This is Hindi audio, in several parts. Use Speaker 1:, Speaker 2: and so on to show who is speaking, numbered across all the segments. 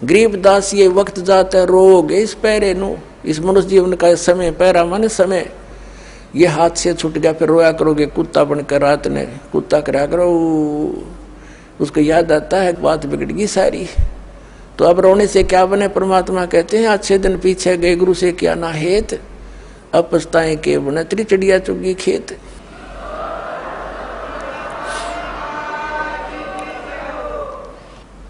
Speaker 1: गरीबदास ये वक्त जाता रोग इस पैरे नु, इस मनुष्य जीवन का समय, पैरा माने समय, ये हाथ से छूट गया फिर रोया करोगे कुत्ता बनकर, रात ने कुत्ता करा करो, उसको याद आता है बात बिगड़ गई सारी। तो अब रोने से क्या बने? परमात्मा कहते हैं अच्छे दिन पीछे गए गुरु से क्या ना हेत, अब पछताएं के बने तेरी चिड़िया चुगी खेत।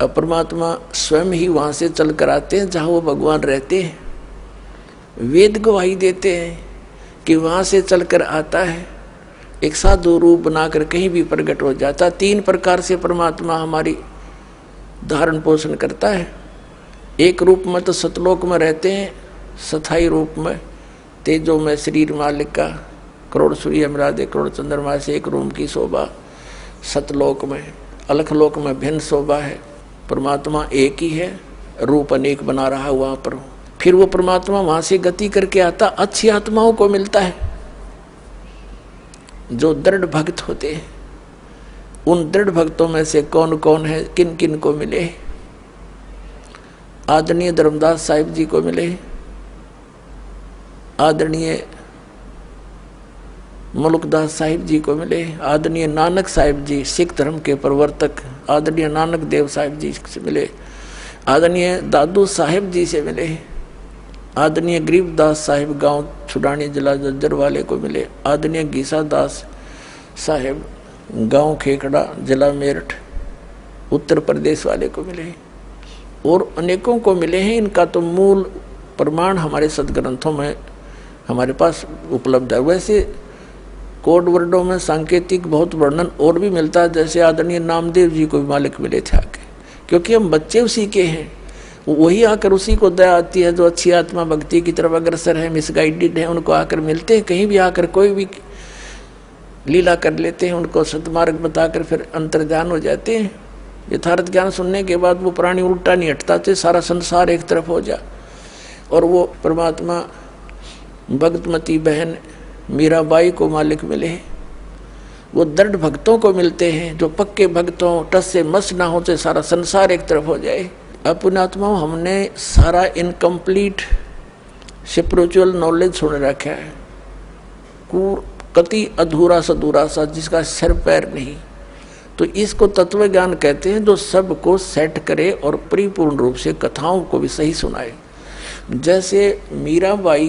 Speaker 1: अब परमात्मा स्वयं ही वहां से चल कर आते हैं जहां वो भगवान रहते हैं, वेद गवाही देते हैं कि वहां से चलकर आता है, एक साधु रूप बनाकर कहीं भी प्रकट हो जाता। 3 प्रकार से परमात्मा हमारी धारण पोषण करता है। एक रूप में तो सतलोक में रहते हैं, स्थायी रूप में तेजो में शरीर मालिक का, करोड़ सूर्य मरादे करोड़ चंद्रमा से एक रूम की शोभा सतलोक में। अलखलोक में भिन्न शोभा है, परमात्मा एक ही है, रूप अनेक बना रहा है वहाँ पर। फिर वो परमात्मा वहाँ से गति करके आता, अच्छी आत्माओं को मिलता है जो दृढ़ भक्त होते हैं। उन दृढ़ भक्तों में से कौन कौन है, किन किन को मिले? आदरणीय धर्मदास साहिब जी को मिले, आदरणीय मुल्कदास साहिब जी को मिले, आदरणीय नानक साहिब जी सिख धर्म के प्रवर्तक, आदरणीय नानक देव साहिब जी से मिले, आदरणीय दादू साहिब जी से मिले, आदरणीय गरीबदास साहिब गांव छुड़ानी जिला जज्जर वाले को मिले, आदरणीय गीसा दास साहिब गांव खेखड़ा जिला मेरठ उत्तर प्रदेश वाले को मिले, और अनेकों को मिले हैं। इनका तो मूल प्रमाण हमारे सदग्रंथों में हमारे पास उपलब्ध है। वैसे कोड वर्डों में सांकेतिक बहुत वर्णन और भी मिलता है, जैसे आदरणीय नामदेव जी को भी मालिक मिले थे आके, क्योंकि हम बच्चे उसी के हैं, वही आकर उसी को दया आती है जो अच्छी आत्मा भक्ति की तरफ अग्रसर है, मिसगाइडेड है, उनको आकर मिलते हैं। कहीं भी आकर कोई भी लीला कर लेते हैं, उनको सतमार्ग बताकर फिर अंतर्ध्यान हो जाते हैं। यथार्थ ज्ञान सुनने के बाद वो प्राणी उल्टा नहीं हटता थे, सारा संसार एक तरफ हो जा। और वो परमात्मा भगतमती बहन मीराबाई को मालिक मिले। वो दृढ़ भक्तों को मिलते हैं जो पक्के भक्तों, टस से मस ना होते सारा संसार एक तरफ हो जाए। अपनात्मा हमने सारा इनकम्प्लीट स्पिरिचुअल नॉलेज सुन रखा है, कति अधूरा सधूरा सा जिसका सिर पैर नहीं। तो इसको तत्व ज्ञान कहते हैं, जो सबको सेट करे और परिपूर्ण रूप से कथाओं को भी सही सुनाए। जैसे मीराबाई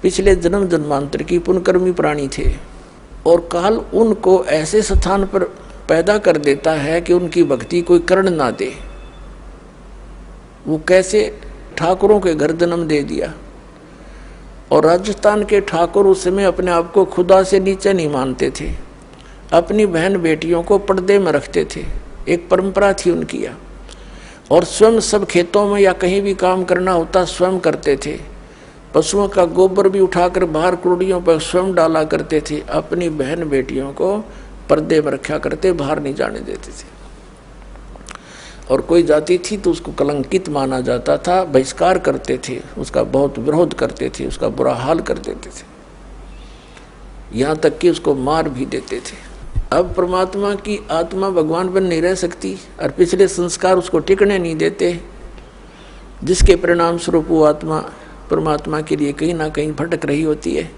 Speaker 1: पिछले जन्म जन्मांतर की पुण्यकर्मी प्राणी थे, और काल उनको ऐसे स्थान पर पैदा कर देता है कि उनकी भक्ति कोई कर्ण ना दे। वो कैसे ठाकुरों के घर जन्म दे दिया, और राजस्थान के ठाकुर उस समय अपने आप को खुदा से नीचे नहीं मानते थे, अपनी बहन बेटियों को पर्दे में रखते थे, एक परंपरा थी उनकी। और स्वयं सब खेतों में या कहीं भी काम करना होता स्वयं करते थे, पशुओं का गोबर भी उठाकर बाहर कुड़ियों पर स्वयं डाला करते थे, अपनी बहन बेटियों को पर्दे में रखा करते, बाहर नहीं जाने देते थे। और कोई जाती थी तो उसको कलंकित माना जाता था, बहिष्कार करते थे, उसका बहुत विरोध करते थे, उसका बुरा हाल कर देते थे, यहाँ तक कि उसको मार भी देते थे। अब परमात्मा की आत्मा भगवान बन नहीं रह सकती, और पिछले संस्कार उसको टिकने नहीं देते, जिसके परिणाम स्वरूप वो आत्मा परमात्मा के लिए कहीं ना कहीं भटक रही होती है।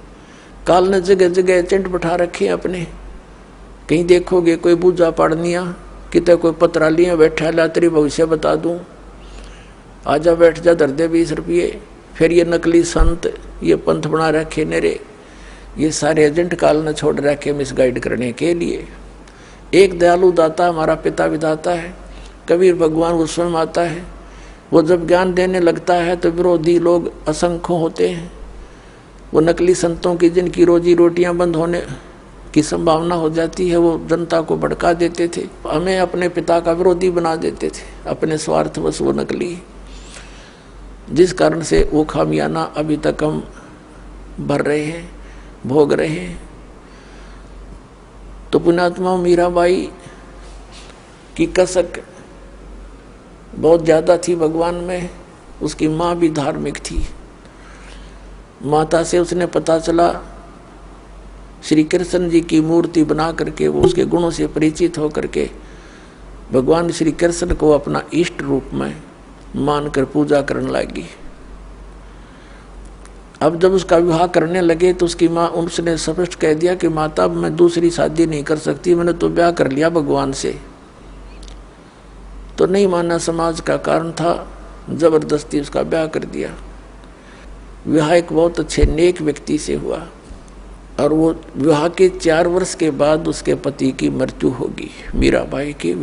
Speaker 1: काल ने जगह जगह एजेंट बैठा रखे अपने, कहीं देखोगे कोई पूजा पाड़निया, कितने कोई पत्रालियाँ बैठा ला तेरी भविष्य बता दूँ, आजा बैठ जा धर दे 20 रुपये। फिर ये नकली संत, ये पंथ बना रखे नेरे, ये सारे एजेंट काल ने छोड़ रखे मिसगाइड करने के लिए। एक दयालु दाता हमारा पिता विधाता है, कबीर भगवान वो स्वयं आता है। वो जब ज्ञान देने लगता है तो विरोधी लोग असंख्य होते हैं। वो नकली संतों की जिनकी रोजी रोटियां बंद होने की संभावना हो जाती है, वो जनता को भड़का देते थे, हमें अपने पिता का विरोधी बना देते थे, अपने स्वार्थवश वो नकली, जिस कारण से वो खामियाना अभी तक हम भर रहे हैं, भोग रहे हैं। तो पुण्यात्मा मीराबाई की कसक बहुत ज़्यादा थी भगवान में। उसकी माँ भी धार्मिक थी। माता से उसने पता चला, श्री कृष्ण जी की मूर्ति बना करके वो उसके गुणों से परिचित होकर के भगवान श्री कृष्ण को अपना इष्ट रूप में मानकर पूजा करने लगी। अब जब उसका विवाह करने लगे तो उसकी माँ, उसने स्पष्ट कह दिया कि माता मैं दूसरी शादी नहीं कर सकती, मैंने तो ब्याह कर लिया भगवान से। तो नहीं माना, समाज का कारण था, जबरदस्ती उसका ब्याह कर दिया। विवाह एक बहुत अच्छे नेक व्यक्ति से हुआ और वो विवाह के 4 वर्ष के बाद उसके पति की मृत्यु होगी, मीराबाई के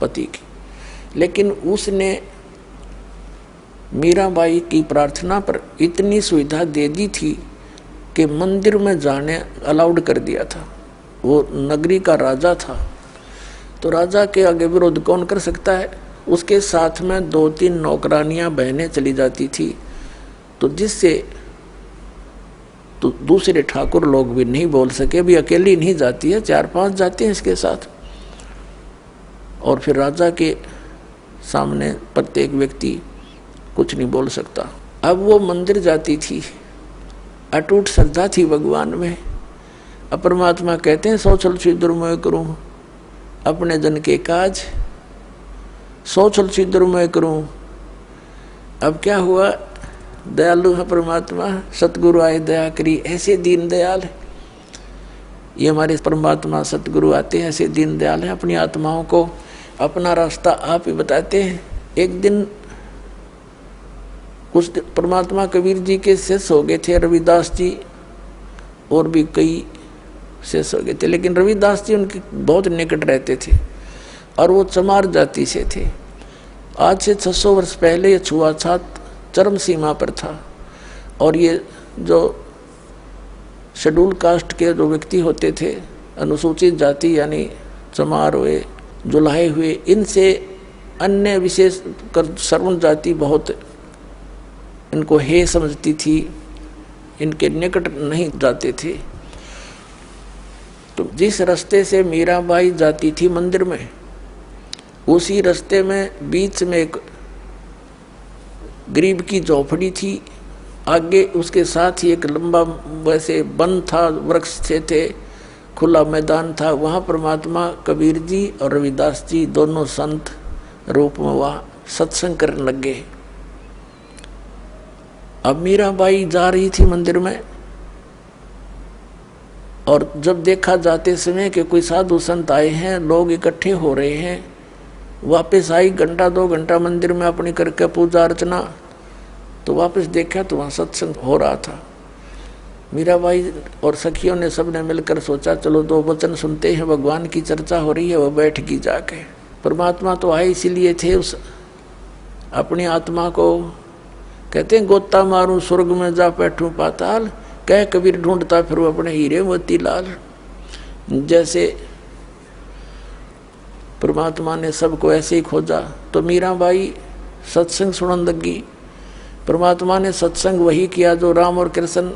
Speaker 1: पति की। लेकिन उसने मीराबाई की प्रार्थना पर इतनी सुविधा दे दी थी कि मंदिर में जाने अलाउड कर दिया था। वो नगरी का राजा था, तो राजा के आगे विरोध कौन कर सकता है। उसके साथ में 2-3 नौकरानियां बहनें चली जाती थी, तो जिससे तो दूसरे ठाकुर लोग भी नहीं बोल सके, भी अकेली नहीं जाती है, 4-5 जाते हैं इसके साथ। और फिर राजा के सामने प्रत्येक व्यक्ति कुछ नहीं बोल सकता। अब वो मंदिर जाती थी, अटूट श्रद्धा थी भगवान में। अब परमात्मा कहते हैं सौ छल छिद्र मैं करूं अपने जन के काज, 100 छल छिद्र मैं करूं। अब क्या हुआ, दयालु है परमात्मा, सतगुरु आए दया करी, ऐसे दीन दयाल है ये हमारे परमात्मा। सतगुरु आते हैं ऐसे दीन दयाल हैं, अपनी आत्माओं को अपना रास्ता आप ही बताते हैं। एक दिन कुछ परमात्मा कबीर जी के शिष्य हो गए थे, रविदास जी और भी कई शिष्य हो गए थे, लेकिन रविदास जी उनके बहुत निकट रहते थे और वो चमार जाति से थे। आज से 600 वर्ष पहले ये छुआछूत चरम सीमा पर था और ये जो शेड्यूल कास्ट के जो व्यक्ति होते थे, अनुसूचित जाति यानी चमार हुए, जुलाहे हुए, इनसे अन्य विशेष कर श्रवण जाति बहुत इनको हे समझती थी, इनके निकट नहीं जाते थे। तो जिस रास्ते से मीराबाई जाती थी मंदिर में, उसी रास्ते में बीच में एक गरीब की झोपड़ी थी, आगे उसके साथ ही एक लंबा वैसे वन था, वृक्ष थे, खुला मैदान था। वहाँ परमात्मा कबीर जी और रविदास जी दोनों संत रूप में वहाँ सत्संग करने लग गए। अब मीराबाई जा रही थी मंदिर में और जब देखा जाते समय कि कोई साधु संत आए हैं, लोग इकट्ठे हो रहे हैं, वापस आई 1-2 घंटा मंदिर में अपनी करके पूजा अर्चना, तो वापस देखा तो वहाँ सत्संग हो रहा था। मीराबाई और सखियों ने सबने मिलकर सोचा चलो 2 वचन सुनते हैं, भगवान की चर्चा हो रही है। वो बैठ गई जाके। परमात्मा तो आए इसीलिए थे, उस अपनी आत्मा को कहते हैं गोता मारूं स्वर्ग में जा बैठूं पाताल, कह कबीर ढूंढता फिर अपने हीरे मोती लाल। जैसे परमात्मा ने सबको ऐसे ही खोजा, तो मीराबाई सत्संग सुनने लगी। परमात्मा ने सत्संग वही किया जो राम और कृष्ण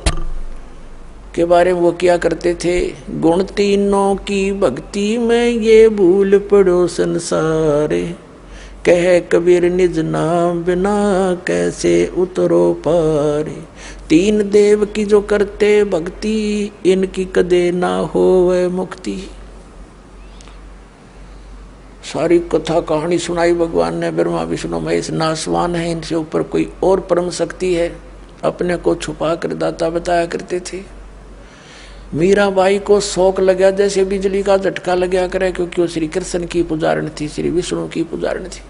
Speaker 1: के बारे में वो किया करते थे। गुण तीनों की भक्ति में ये भूल पड़ो संसारे, कह कबीर निज नाम बिना कैसे उतरो पारे। 3 देव की जो करते भक्ति, इनकी कदे ना होवे मुक्ति। सारी कथा कहानी सुनाई भगवान ने। ब्रह्मा विष्णु महेश नासवान है, इनसे ऊपर कोई और परम शक्ति है, अपने को छुपा कर दाता बताया करते थे। मीराबाई को शौक लगा जैसे बिजली का झटका लगा करे, क्योंकि वो श्री कृष्ण की पुजारण थी, श्री विष्णु की पुजारण थी।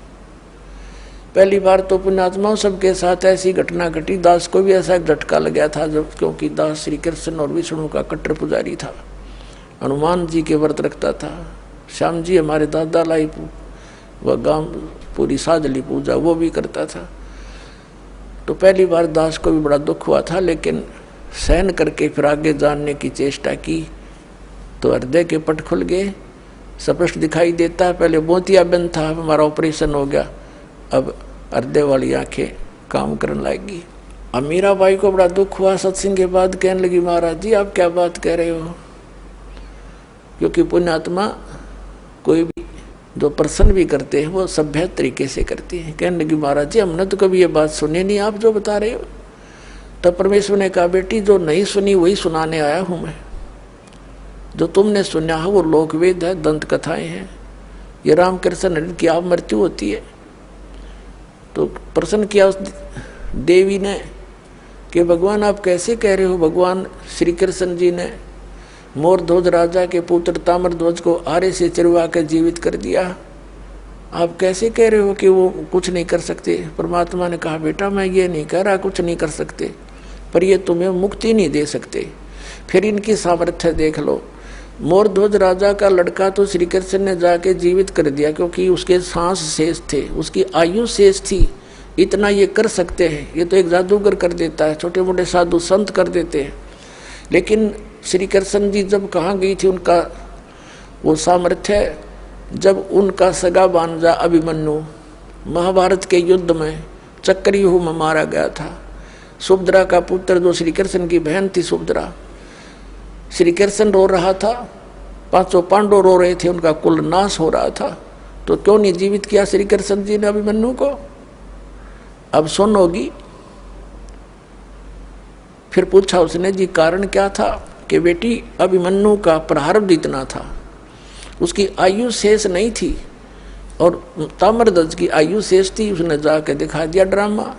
Speaker 1: पहली बार तो पुण्यात्माओं सबके साथ ऐसी घटना घटी। दास को भी ऐसा झटका लगा था, जब क्योंकि दास श्री कृष्ण और विष्णु का कट्टर पुजारी था, हनुमान जी के व्रत रखता था। श्याम जी हमारे दादा लाई वह गांव पूरी साजली पूजा वो भी करता था। तो पहली बार दास को भी बड़ा दुख हुआ था, लेकिन सहन करके फिर आगे जानने की चेष्टा की तो हृदय के पट खुल गए, स्पष्ट दिखाई देता है। पहले मोतियाबिंद था, हमारा ऑपरेशन हो गया, अब हृदय वाली आंखें काम करने लगेगी। अब मीराबाई को बड़ा दुख हुआ सत्संग के बाद, कहने लगी महाराज जी आप क्या बात कह रहे हो, क्योंकि पुण्यात्मा कोई भी जो प्रसन्न भी करते हैं वो सभ्य तरीके से करते हैं। कहने लगी महाराज जी हमने तो कभी ये बात सुनी नहीं, आप जो बता रहे हो। तब परमेश्वर ने कहा बेटी जो नहीं सुनी वही सुनाने आया हूँ मैं। जो तुमने सुना है वो लोकवेद है, दंत कथाएं हैं। ये रामकृष्ण की आप मृत्यु होती है, तो प्रश्न किया उस देवी ने कि भगवान आप कैसे कह रहे हो। भगवान श्री कृष्ण जी ने मोरध्वज राजा के पुत्र ताम्रध्वज को आरे से चिरवा कर जीवित कर दिया, आप कैसे कह रहे हो कि वो कुछ नहीं कर सकते। परमात्मा ने कहा बेटा मैं ये नहीं कह रहा कुछ नहीं कर सकते, पर ये तुम्हें मुक्ति नहीं दे सकते। फिर इनकी सामर्थ्य देख लो। मोरध्वज राजा का लड़का तो श्री कृष्ण ने जाके जीवित कर दिया, क्योंकि उसके सांस शेष थे, उसकी आयु शेष थी। इतना ये कर सकते हैं, ये तो एक जादूगर कर देता है, छोटे मोटे साधु संत कर देते हैं। लेकिन श्री कृष्ण जी जब कहाँ गई थी उनका वो सामर्थ्य, जब उनका सगा भांजा अभिमन्यु महाभारत के युद्ध में चक्रव्यूह में मारा गया था। सुभद्रा का पुत्र जो श्री कृष्ण की बहन थी सुभद्रा, श्री कृष्ण रो रहा था, पांचों पांडव रो रहे थे, उनका कुल नाश हो रहा था, तो क्यों नहीं जीवित किया श्री कृष्ण जी ने अभिमन्यु को। अब सुन होगी। फिर पूछा उसने जी कारण क्या था, कि बेटी अभिमन्यु का प्रारब्ध इतना था, उसकी आयु शेष नहीं थी और ताम्रध्वज की आयु शेष थी। उसने जाके दिखा दिया ड्रामा,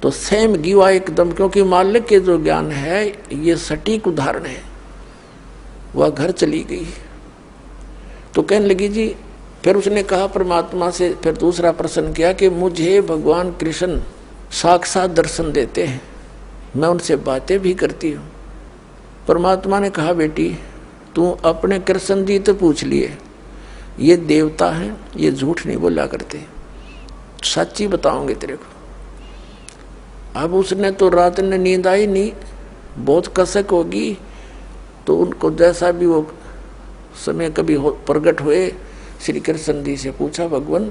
Speaker 1: तो सेम गिवा एकदम, क्योंकि मालिक के जो ज्ञान है ये सटीक उदाहरण है। वह घर चली गई तो कहने लगी जी, फिर उसने कहा परमात्मा से, फिर दूसरा प्रश्न किया कि मुझे भगवान कृष्ण साक्षात दर्शन देते हैं, मैं उनसे बातें भी करती हूँ। परमात्मा ने कहा बेटी तू अपने कृष्ण जी तो पूछ लिए, ये देवता हैं, ये झूठ नहीं बोला करते, सच्ची बताओगे तेरे को। अब उसने तो रात में नींद आई नहीं, बहुत कसक होगी, तो उनको जैसा भी वो समय कभी प्रकट हुए, श्री कृष्ण जी से पूछा भगवान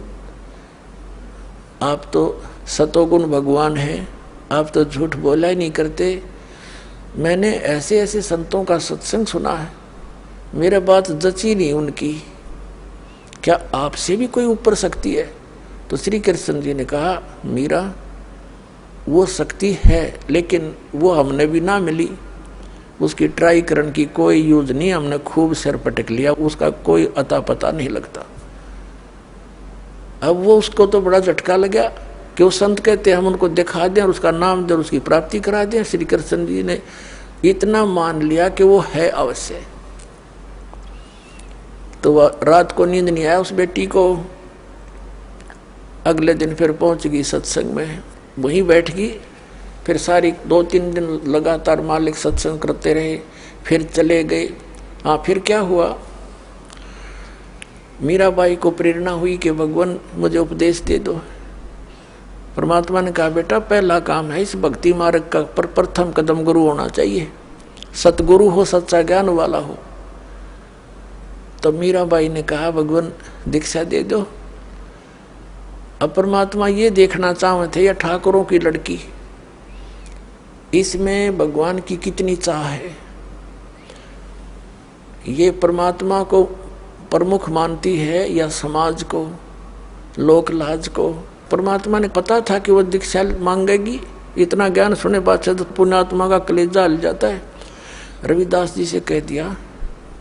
Speaker 1: आप तो सतोगुण भगवान हैं, आप तो झूठ बोला ही नहीं करते। मैंने ऐसे ऐसे संतों का सत्संग सुना है, मेरे बात जची नहीं उनकी, क्या आपसे भी कोई ऊपर शक्ति है। तो श्री कृष्ण जी ने कहा मीरा वो शक्ति है, लेकिन वो हमने भी ना मिली, उसकी ट्राई करने की कोई यूज नहीं, हमने खूब सिर पटक लिया, उसका कोई अता पता नहीं लगता। अब वो उसको तो बड़ा झटका लगा कि वो संत कहते हम उनको दिखा दें और उसका नाम दें, उसकी प्राप्ति करा दें। श्री कृष्ण जी ने इतना मान लिया कि वो है अवश्य। तो वह रात को नींद नहीं आया उस बेटी को। अगले दिन फिर पहुंच गई सत्संग में, वहीं बैठ गई। फिर सारी 2-3 दिन लगातार मालिक सत्संग करते रहे, फिर चले गए। हाँ फिर क्या हुआ, मीराबाई को प्रेरणा हुई कि भगवान मुझे उपदेश दे दो। परमात्मा ने कहा बेटा पहला काम है इस भक्ति मार्ग का प्रथम कदम गुरु होना चाहिए, सतगुरु हो, सच्चा ज्ञान वाला हो। तो मीराबाई ने कहा भगवान दीक्षा दे दो। अब परमात्मा ये देखना चाहते थे, या ठाकुरों की लड़की, इसमें भगवान की कितनी चाह है। ये परमात्मा को प्रमुख मानती है या समाज को, लोक लाज को। परमात्मा ने पता था कि वो दीक्षा मांगेगी, इतना ज्ञान सुने बाद से तो पुण्यात्मा का कलेजा हिल जाता है। रविदास जी से कह दिया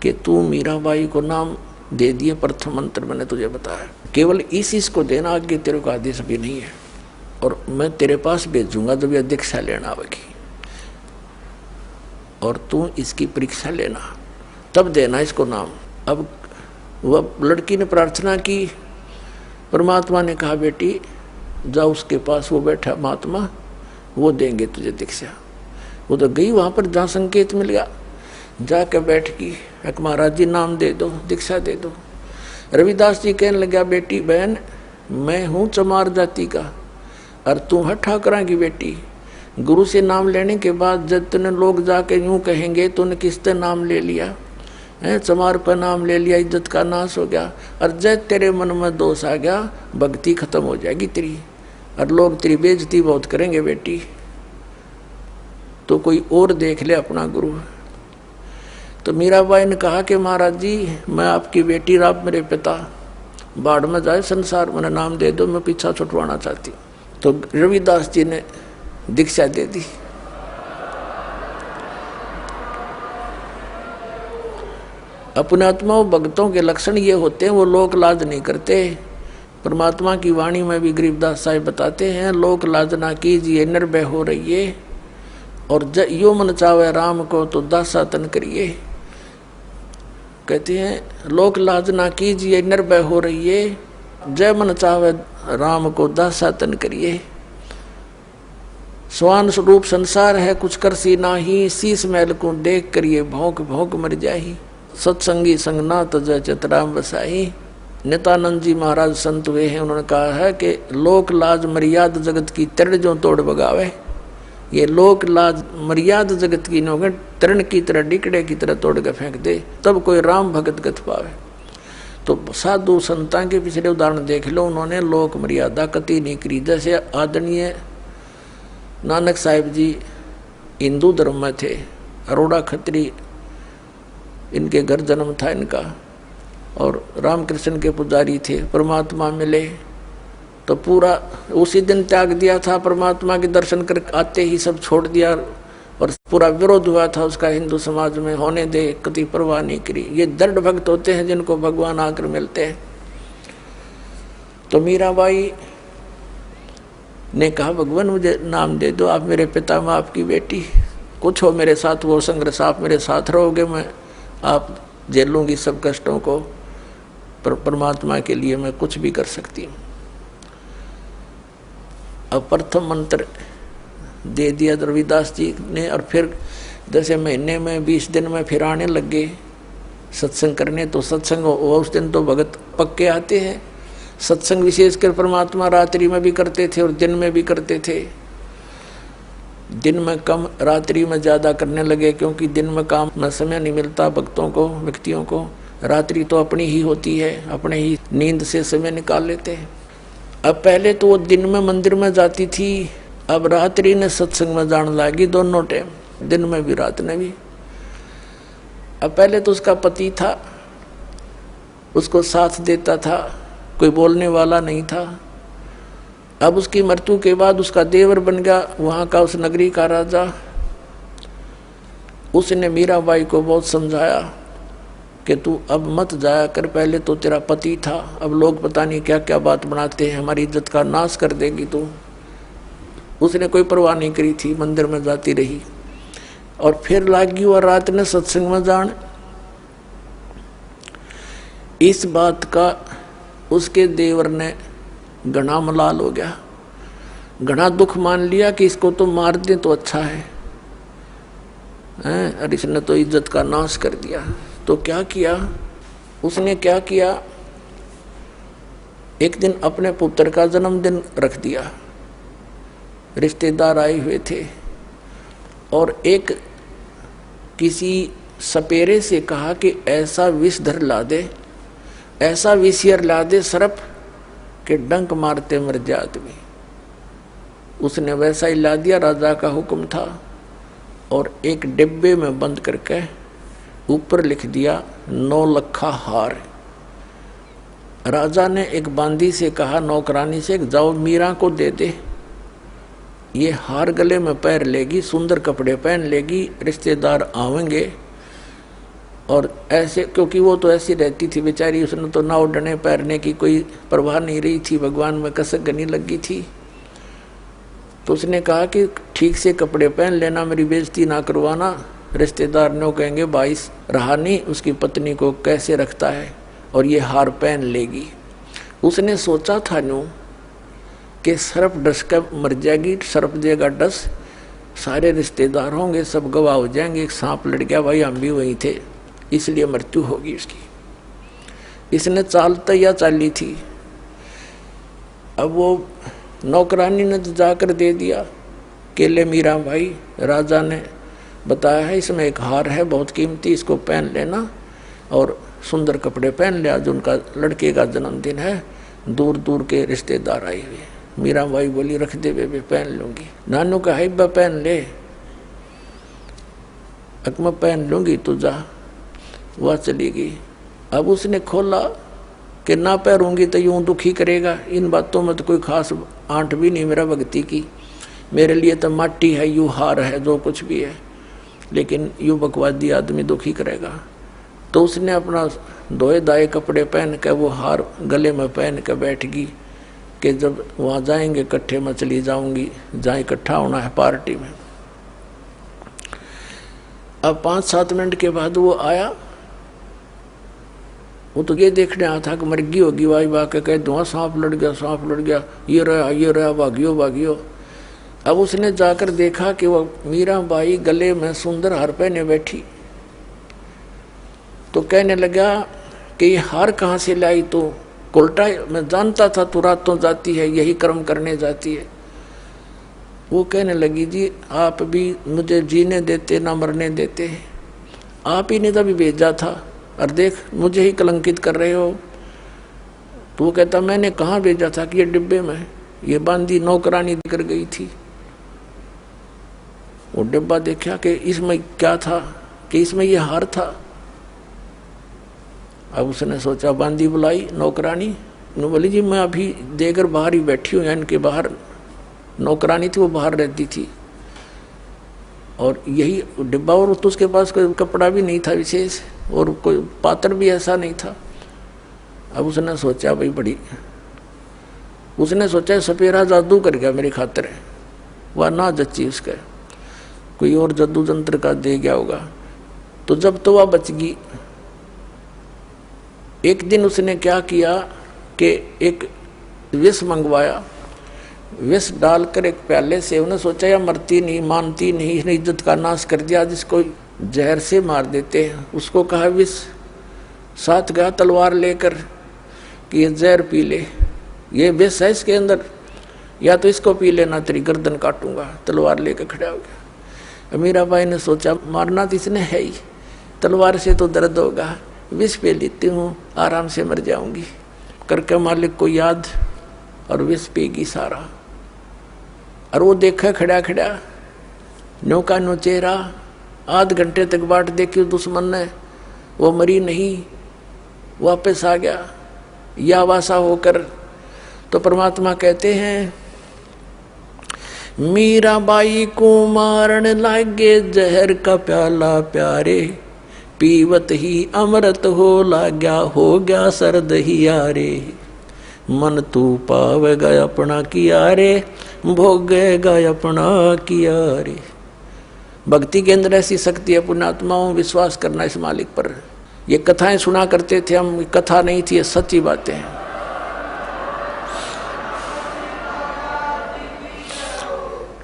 Speaker 1: कि तू मीराबाई को नाम दे दिए, प्रथम मंत्र मैंने तुझे बताया, केवल इस को देना, आगे तेरे को आदेश भी नहीं है, और मैं तेरे पास भेजूंगा जब यह दीक्षा लेना आवेगी, और तू इसकी परीक्षा लेना, तब देना इसको नाम। अब वह लड़की ने प्रार्थना की, परमात्मा ने कहा बेटी जा उसके पास, वो बैठा महात्मा, वो देंगे तुझे दीक्षा। वो तो गई वहाँ पर जहाँ संकेत मिल गया, जाकर बैठ गई, एक महाराज जी नाम दे दो, दीक्षा दे दो। रविदास जी कहने लगा बेटी बहन मैं हूँ चमार जाति का और तू है ठाकरा की बेटी। गुरु से नाम लेने के बाद जब तूने लोग जाके यूँ कहेंगे तूने किससे नाम ले लिया है, चमार पर नाम ले लिया, इज्जत का नाश हो गया, और जब तेरे मन में दोष आ गया भक्ति खत्म हो जाएगी तेरी, और लोग तेरी बेइज्जती बहुत करेंगे बेटी, तो कोई और देख ले अपना गुरु। तो मीराबाई ने कहा कि महाराज जी मैं आपकी बेटी, आप मेरे पिता, बाढ़ में जाए संसार, मैंने नाम दे दो, मैं पीछा छुटवाना चाहती। तो रविदास जी ने दीक्षा दे दी। अपने आत्मा भक्तों के लक्षण ये होते हैं, वो लोक लाज नहीं करते, परमात्मा की वाणी में भी गरीबदास साहिब बताते हैं, लोक लाज ना कीजिए निर्भय हो रहिए, और यो मन चावे राम को तो दासा तन करिए। कहते हैं लोक लाज ना कीजिए निर्भय हो रहिए, जय मन चावे राम को दासा तन करिए। स्वान स्वरूप संसार है कुछ कर सी नाही, शीस महल को देख करिए भौंक भौंक मर जाही। सत्संगी संग ना तजय चितराम बसाही। नित्यानंद जी महाराज संत हुए हैं, उन्होंने कहा है कि लोक लाज मर्याद जगत की तरण जो तोड़ बगावे। ये लोक लाज मर्याद जगत की नौगे तरण की तरह डिकड़े की तरह तोड़ के फेंक दे, तब कोई राम भगत गत पावे। तो साधु संतां के पिछले उदाहरण देख लो, उन्होंने लोक मर्यादा कति नहीं करी। जैसे आदरणीय नानक साहिब जी हिंदू धर्म में थे, अरोड़ा खत्री इनके घर जन्म था इनका, और रामकृष्ण के पुजारी थे। परमात्मा मिले तो पूरा उसी दिन त्याग दिया था, परमात्मा के दर्शन कर आते ही सब छोड़ दिया, और पूरा विरोध हुआ था उसका हिंदू समाज में, होने दे, कति परवाह नहीं करी। ये दृढ़ भक्त होते हैं जिनको भगवान आकर मिलते हैं। तो मीराबाई ने कहा भगवान मुझे नाम दे दो, आप मेरे पिता मैं आपकी बेटी, कुछ हो मेरे साथ वो संघर्ष, आप मेरे साथ रहोगे, मैं आप झेलूंगी सब कष्टों को, पर परमात्मा के लिए मैं कुछ भी कर सकती हूँ। अब प्रथम मंत्र दे दिया रविदास जी ने, और फिर जैसे महीने में 20 दिन में फिर आने लग गए सत्संग करने। तो सत्संग उस दिन तो भगत पक्के आते हैं। सत्संग विशेषकर परमात्मा रात्रि में भी करते थे और दिन में भी करते थे। दिन में कम, रात्रि में ज़्यादा करने लगे, क्योंकि दिन में काम में समय नहीं मिलता भक्तों को, व्यक्तियों को। रात्रि तो अपनी ही होती है, अपने ही नींद से समय निकाल लेते हैं। अब पहले तो वो दिन में मंदिर में जाती थी, अब रात्रि ने सत्संग में जाने लगी, दोनों टाइम, दिन में भी रात में भी। अब पहले तो उसका पति था, उसको साथ देता था, कोई बोलने वाला नहीं था। अब उसकी मृत्यु के बाद उसका देवर बन गया वहाँ का उस नगरी का राजा। उसने मीराबाई को बहुत समझाया कि तू अब मत जाया कर, पहले तो तेरा पति था, अब लोग पता नहीं क्या क्या बात बनाते हैं, हमारी इज्जत का नाश कर देगी तू। उसने कोई परवाह नहीं करी थी, मंदिर में जाती रही। और फिर लागी और रात ने सत्संग में जान। इस बात का उसके देवर ने घना मलाल हो गया, घना दुख मान लिया कि इसको तो मार दे तो अच्छा है, और इसने तो इज्जत का नाश कर दिया। तो क्या किया उसने, क्या किया, एक दिन अपने पुत्र का जन्मदिन रख दिया, रिश्तेदार आए हुए थे, और एक किसी सपेरे से कहा कि ऐसा विषधर ला दे, ऐसा विषयर ला दे सर्प के डंक मारते मर जाए आदमी। उसने वैसा ही ला दिया, राजा का हुक्म था, और एक डिब्बे में बंद करके ऊपर लिख दिया 9 लखा हार। राजा ने एक बांदी से कहा, नौकरानी से, जाओ मीरा को दे दे, ये हार गले में पैर लेगी, सुंदर कपड़े पहन लेगी, रिश्तेदार आवेंगे। और ऐसे, क्योंकि वो तो ऐसी रहती थी बेचारी, उसने तो ना उड़ने पैरने की कोई परवाह नहीं रही थी, भगवान में कसक गनी लगी थी। तो उसने कहा कि ठीक से कपड़े पहन लेना, मेरी बेइज्जती ना करवाना, रिश्तेदार ने कहेंगे भाई रहानी उसकी पत्नी को कैसे रखता है, और ये हार पहन लेगी। उसने सोचा था न्यू कि सर्प डस कर मर जाएगी, सर्प देगा डस, सारे रिश्तेदार होंगे, सब गवाह हो जाएंगे, एक सांप लड़ गया, भाई हम भी वहीं थे, इसलिए मृत्यु होगी उसकी। इसने चाल तैयार चाली थी। अब वो नौकरानी ने जाकर दे दिया कि ले मीरा भाई, राजा ने बताया है इसमें एक हार है बहुत कीमती, इसको पहन लेना, और सुंदर कपड़े पहन ले, आज उनका लड़के का जन्मदिन है, दूर दूर के रिश्तेदार आए हुए। मीरा भाई बोली रख दे बेबे, पहन लूंगी। नानू का हिब्बा पहन ले, अकमा पहन लूंगी, तू जा। वह चली गई। अब उसने खोला कि ना पहनूंगी तो यूं दुखी करेगा, इन बातों में तो कोई खास आंट भी नहीं मेरा भक्ति की, मेरे लिए तो माटी है, यूं हार है, जो कुछ भी है, लेकिन यूं बकवादी आदमी दुखी करेगा। तो उसने अपना धोए दाए कपड़े पहन के वो हार गले में पहन के बैठ गई कि जब वहाँ जाएंगे इकट्ठे में चली जाऊंगी, जहाँ इकट्ठा होना है पार्टी में। अब 5-7 मिनट के बाद वो आया। वो तो ये देखने आया था कि मर्गी होगी, वाई वाह के कह दूँ सांप लड़ गया, सांप लड़ गया, ये रहा भागियो भागियो। अब उसने जाकर देखा कि वो मीराबाई गले में सुंदर हार पहने बैठी। तो कहने लगा कि ये हार कहाँ से लाई? तो उल्टा मैं जानता था तू रातों जाती है, यही कर्म करने जाती है। वो कहने लगी जी आप भी मुझे जीने देते ना मरने देते, आप ही ने तभी भेजा था और देख मुझे ही कलंकित कर रहे हो। तो वो कहता मैंने कहाँ भेजा था कि ये डिब्बे में ये बांधी नौकरानी कर गई थी। वो डिब्बा देखा कि इसमें क्या था, कि इसमें ये हार था। अब उसने सोचा, बांदी बुलाई नौकरानी, बोली जी मैं अभी देकर बाहर ही बैठी हूँ, इनके बाहर नौकरानी थी, वो बाहर रहती थी और यही डिब्बा, और तो उसके पास कोई कपड़ा भी नहीं था विशेष और कोई पात्र भी ऐसा नहीं था। अब उसने सोचा भाई बड़ी, उसने सोचा सपेरा जादू कर गया मेरी खातिर, वह ना जच्ची उसका, कोई और जादू जंत्र का दे गया होगा। तो जब तो वह बच गई। एक दिन उसने क्या किया कि एक विष मंगवाया, विष डालकर एक प्याले से, उन्हें सोचा या मरती नहीं, मानती नहीं, इसने इज्जत का नाश कर दिया, जिसको जहर से मार देते हैं। उसको कहा विष, साथ गया तलवार लेकर कि ये जहर पी ले, ये विष है इसके अंदर, या तो इसको पी लेना तेरी गर्दन काटूंगा। तलवार लेकर खड़ा हो गया। मीराबाई ने सोचा मारना तो इसने है ही, तलवार से तो दर्द होगा, विष पे लेती हूँ, आराम से मर जाऊंगी। करके मालिक को याद और विष पीगी सारा। और वो देखा खड़ा खड़ा नो का नो चेहरा, आध घंटे तक बाट देखी दुश्मन ने, वो मरी नहीं, वापस आ गया या वासा होकर। तो परमात्मा कहते हैं मीराबाई को मारन लागे जहर का प्याला प्यारे, पीवत ही अमृत हो लाग्या, हो गया सर्द ही यारे। मन तू पावेगा अपना किया रे, भोगेगा अपना किया रे। भक्ति के अंदर ऐसी शक्ति है पुण्यात्माओं, विश्वास करना इस मालिक पर। ये कथाएं सुना करते थे हम, कथा नहीं थी, ये सच्ची बातें हैं।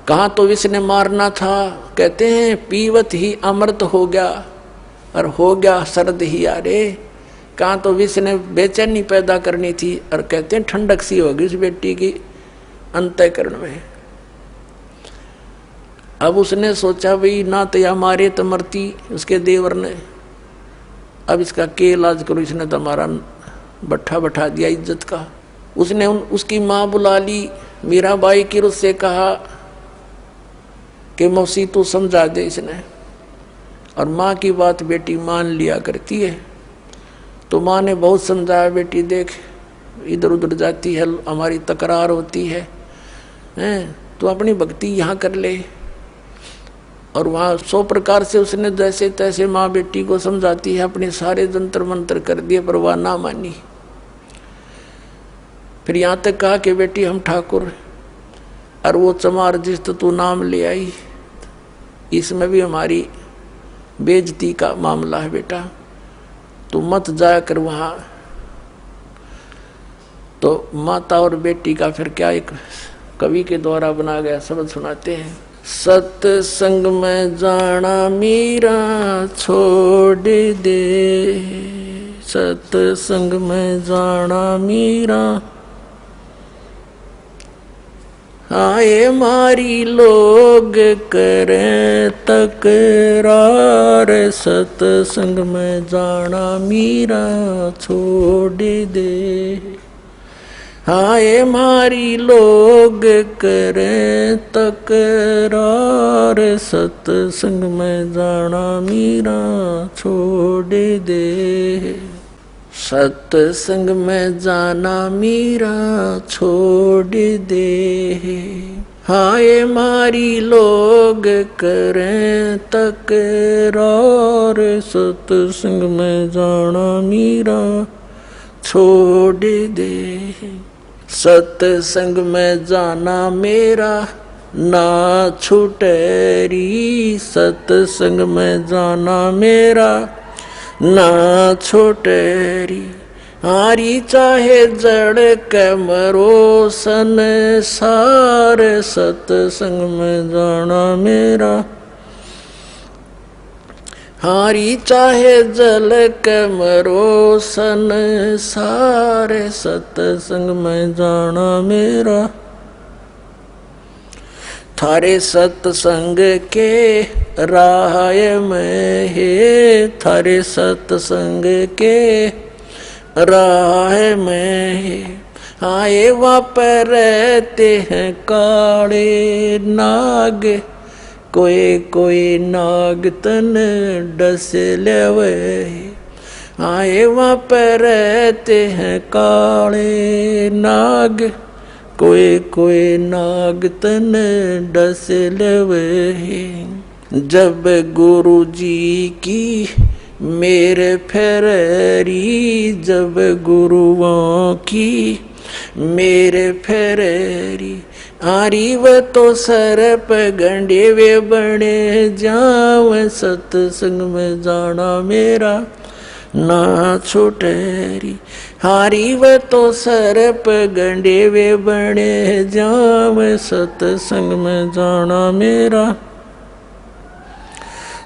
Speaker 1: कहाँ तो विष ने मारना था, कहते हैं पीवत ही अमृत हो गया और हो गया सर्द ही यारे। कहाँ तो विष ने बेचैनी पैदा करनी थी और कहते हैं ठंडक सी होगी उस बेटी की अंतःकरण में। अब उसने सोचा भाई ना तो या मारे तो मरती उसके देवर ने, अब इसका के इलाज करो, इसने तो हमारा बट्ठा बैठा दिया इज्जत का। उसने उसकी माँ बुला ली मीराबाई की, उससे कहा कि मौसी तू समझा दे इसने। और माँ की बात बेटी मान लिया करती है। तो माँ ने बहुत समझाया, बेटी देख इधर उधर जाती है, हमारी तकरार होती है, तो अपनी भक्ति यहाँ कर ले। और वहाँ 100 प्रकार से उसने जैसे तैसे माँ बेटी को समझाती है, अपने सारे जंतर मंत्र कर दिए पर वह ना मानी। फिर यहाँ तक कहा कि बेटी हम ठाकुर, और वो चमार जिस तो तू नाम ले आई, इसमें भी हमारी बेइज्जती का मामला है बेटा, तू मत जाया कर वहाँ। तो माता और बेटी का फिर क्या एक कवि के द्वारा बना गया शब्द सुनाते हैं। सत्संग में जाना मीरा छोड़ दे, सत्संग में जाना मीरा, आए मारी लोग करें तकरार, सत्संग में जाना मीरा छोड़ दे। आए मारी लोग करें तकरार, सत्संग में जाना मीरा छोड़ दे। सत्संग में जाना मीरा छोड़ दे। हाय मारी लोग करें तकरार, सत्संग में जाना मीरा छोड़ दे। सत्संग में जाना मेरा ना छूटेरी, सत्संग में जाना मेरा ना छूटेरी। हारी चाहे जड़ के मरो संसार, सत्संग में जाना मेरा। हारी चाहे जल के मरो संसार, सत्संग में जाना मेरा। थारे सत्संग के राह में है, थारे सत्संग के राह में है। आए वहाँ पर रहते हैं काले नाग, कोई कोई नाग तन डस लेवे। आए वहाँ पर रहते हैं काले नाग, कोई कोई नाग तन डस लेवे। जब गुरु जी की मेरे फेरी, जब गुरुओं की मेरे फेरी। आरी व तो सर पे गंडे वे बने जाव, सत्संग में जाना मेरा ना छूटेरी। हारी व तो सर पे गंडे वे बने जाव, सत्संग में जाना मेरा।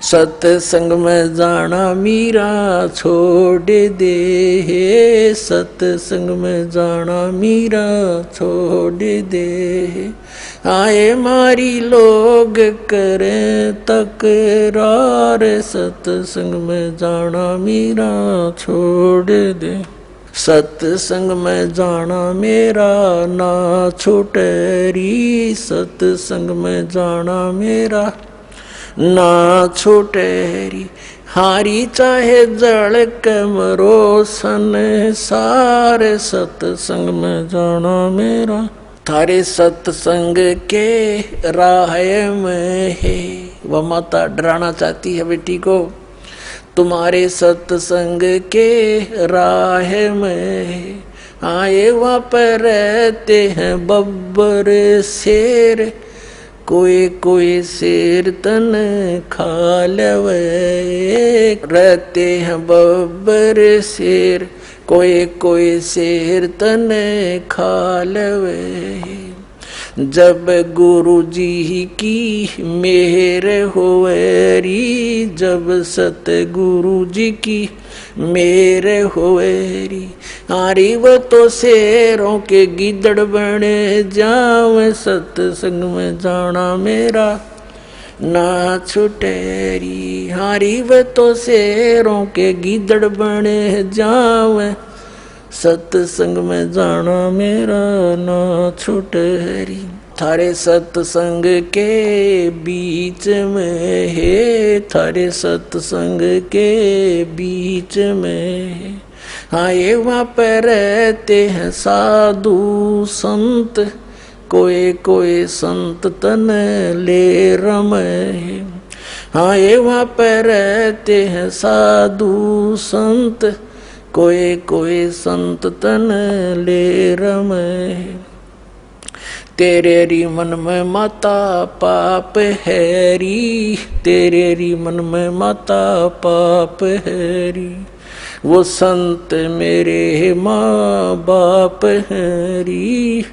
Speaker 1: सत्संग में जाना मीरा छोड़ दे, सत्संग में जाना मीरा छोड़ दे। आए मारी लोग करें तकरार, सत्संग में जाना मीरा छोड़ दे। सत्संग में जाना मेरा ना छूटेरी, सत्संग में जाना मेरा ना छूटेरी। हारी चाहे जड़ के मरो संसार, सत्संग में जाना मेरा। थारे सत्संग के राह में है। वह माता डराना चाहती है बेटी को, तुम्हारे सत्संग के राह में आए वहाँ पर रहते हैं बब्बर शेर, कोई कोई शेर तन खा लेवे। रहते हैं बब्बर शेर, कोई कोई शेर तन खा लेवे। जब गुरु जी की मेहर होवेरी, जब सतगुरु जी की मेहर होवेरी। आरी वो तो शेरों के गिदड़ बने जावे, सत्संग में जाना मेरा ना छुटेरी। हारी वो तो शेरों के गिदड़ बने जावे, सत्संग में जाना मेरा ना छुटेरी। थारे सत्संग के बीच में है, थारे सत्संग के बीच में आए वहाँ पर रहते हैं साधु संत, कोई कोई संत तन ले रमे। आए वहाँ पर रहते हैं साधु संत, कोई कोई संत तन ले रमे। तेरे री मन में माता पाप हैरी, तेरे री मन में माता पाप हैरी। वो संत मेरे माँ बाप हैरी,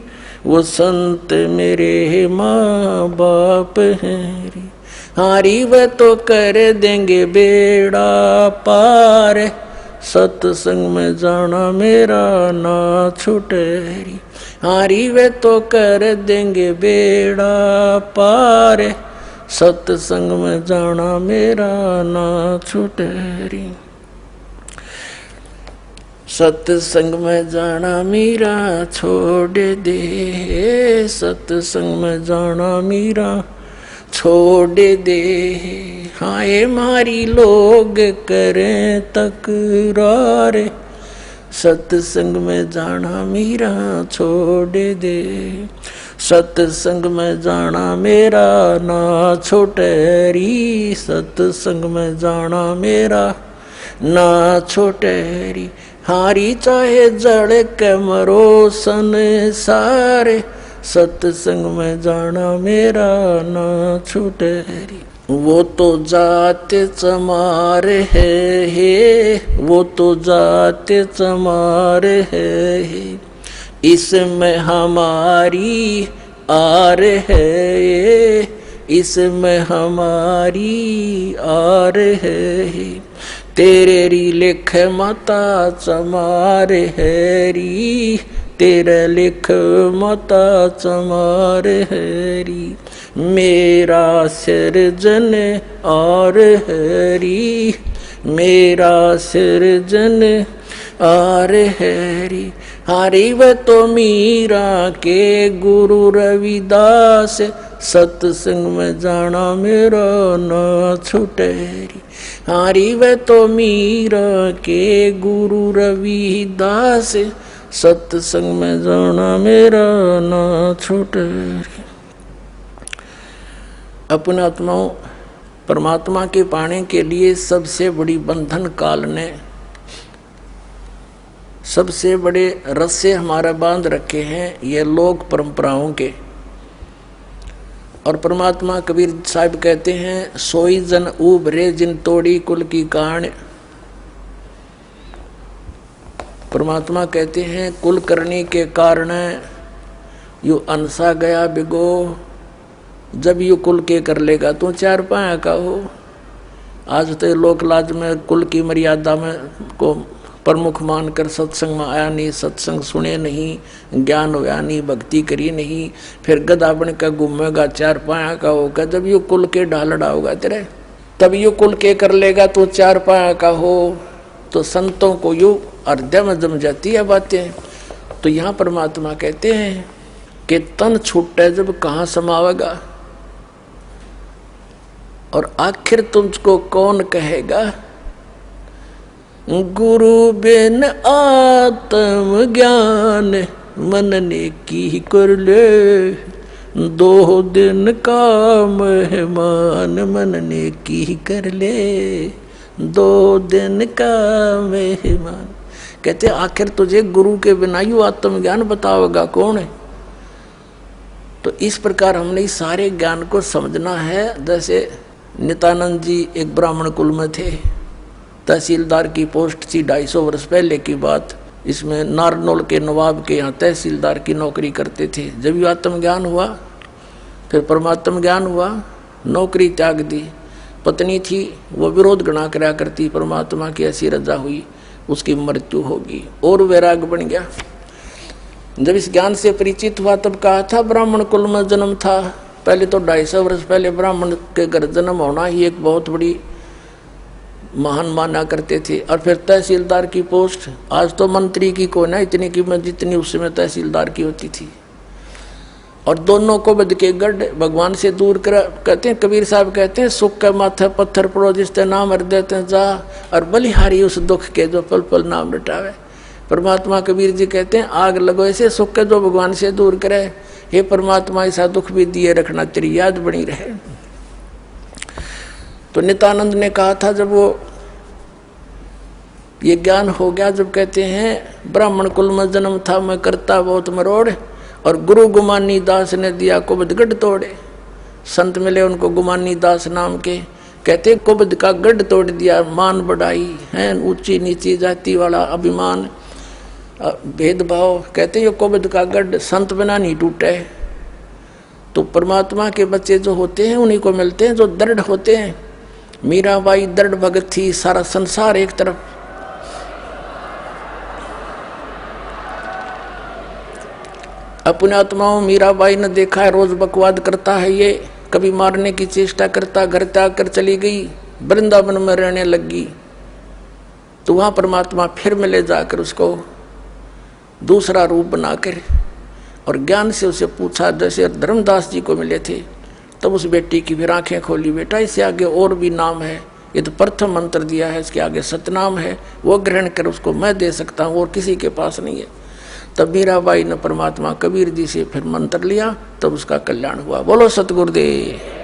Speaker 1: वो संत मेरे माँ बाप हैरी। हारी वे तो कर देंगे बेड़ा पार, सत्संग में जाना मेरा ना छुटेरी। हारी वे तो कर देंगे बेड़ा पार, सत्संग में जाना मेरा ना छुटेरी। सत्संग में जाना मेरा छोड़ दे, सत्संग में जाना मेरा छोड़ दे। हाय मारी लोग करें तकरार, सत्संग में जाना मेरा छोड़ दे। सत्संग में जाना मेरा ना छोटे री, सत्संग में जाना मेरा ना छोटे री। हारी चाहे जड़ के मरो संसारे, सत्संग में जाना मेरा ना छूटे री। वो तो जाते चमारे है, वो तो जाते चमारे है, इसमें हमारी आर है, इसमें हमारी आर है। तेरे री लिख माता चमारे है री, तेरे लिख माता चमारे है री। मेरा सिरजन और हरी, मेरा सिरजन और हरी। हरि व तो मीरा के गुरु रविदास, सत्संग में जाना मेरा ना छूटे री। हरि व तो मीरा के गुरु रविदास, सत्संग में जाना मेरा ना छूटे री। अपने आत्माओं, परमात्मा के पाने के लिए सबसे बड़ी बंधन काल ने, सबसे बड़े रस्से हमारा बांध रखे हैं ये लोक परंपराओं के। और परमात्मा कबीर साहब कहते हैं, सोई जन उभरे जिन तोड़ी कुल की कान। परमात्मा कहते हैं कुल करने के कारण यू अनसा गया बिगो, जब यू कुल के कर लेगा तो चार पाया का हो। आज तो लोक लाज में कुल की मर्यादा में को प्रमुख मानकर सत्संग में आया नहीं, सत्संग सुने नहीं, ज्ञान होया नहीं, भक्ति करी नहीं, फिर गधा बन का घूमेगा, चार पाया का होगा। जब यू कुल के ढालड़ा होगा तेरे, तब यू कुल के कर लेगा तो चार पाया का हो। तो संतों को यू हृदय में जम जाती है बातें। तो यहाँ परमात्मा कहते हैं कि तन छूटे जब कहाँ समावेगा, और आखिर तुझको कौन कहेगा। गुरु बिन आत्म ज्ञान मन ने की कर ले, 2 दिन का मेहमान मन ने की कर ले, 2 दिन का मेहमान। कहते आखिर तुझे गुरु के बिना यू आत्मज्ञान बताओगा कौन है। तो इस प्रकार हमने इस सारे ज्ञान को समझना है। जैसे नित्यानंद जी एक ब्राह्मण कुल में थे, तहसीलदार की पोस्ट थी, 250 वर्ष पहले की बात। इसमें नारनौल के नवाब के यहाँ तहसीलदार की नौकरी करते थे। जब ये आत्मज्ञान हुआ, फिर परमात्म ज्ञान हुआ, नौकरी त्याग दी। पत्नी थी, वो विरोध गणा करा करती, परमात्मा की ऐसी रजा हुई, उसकी मृत्यु होगी और वैराग बन गया। जब इस ज्ञान से परिचित हुआ तब कहा था ब्राह्मण कुल में जन्म था। पहले तो 250 वर्ष पहले ब्राह्मण के घर जन्म होना ही एक बहुत बड़ी महान माना करते थे। और फिर तहसीलदार की पोस्ट, आज तो मंत्री की को ना इतनी कीमत जितनी उस समय तहसीलदार की होती थी। और दोनों को बद के गढ़ भगवान से दूर कर, कहते हैं कबीर साहब कहते हैं, सुख के माथे पत्थर पड़ो जिसते नाम हर देते जा, और बलिहारी उस दुख के जो पल पल नाम रटावे। परमात्मा कबीर जी कहते हैं आग लगो ऐसे सुख के जो भगवान से दूर करे। हे परमात्मा ऐसा दुख भी दिए रखना, तेरी याद बनी रहे। तो नित्यानंद ने कहा था जब वो ये ज्ञान हो गया, जब कहते हैं ब्राह्मण कुल में जन्म था मैं करता बहुत मरोड़, और गुरु गुमानी दास ने दिया कुबद गढ़ तोड़े। संत मिले उनको गुमानी दास नाम के, कहते कुबद का गढ़ तोड़ दिया। मान बढ़ाई है, ऊंची नीची जाति वाला अभिमान भेदभाव, कहते ये कुबद का गढ़ संत बिना नहीं टूटे। तो परमात्मा के बच्चे जो होते हैं उन्हीं को मिलते हैं जो दृढ़ होते हैं। मीराबाई दृढ़ भगत थी, सारा संसार एक तरफ। अपने आत्माओं मीराबाई ने देखा है रोज बकवाद करता है ये, कभी मारने की चेष्टा करता, घर त्याग कर चली गई, वृंदावन में रहने लगी। तो वहां परमात्मा फिर मिले जाकर उसको दूसरा रूप बनाकर, और ज्ञान से उसे पूछा, जैसे धर्मदास जी को मिले थे। तब उस बेटी की फिर आंखें खोली, बेटा इससे आगे और भी नाम है, ये तो प्रथम मंत्र दिया है, इसके आगे सतनाम है, वो ग्रहण कर, उसको मैं दे सकता हूँ और किसी के पास नहीं है। तब मीराबाई ने परमात्मा कबीर जी से फिर मंत्र लिया, तब उसका कल्याण हुआ। बोलो सतगुरुदेव।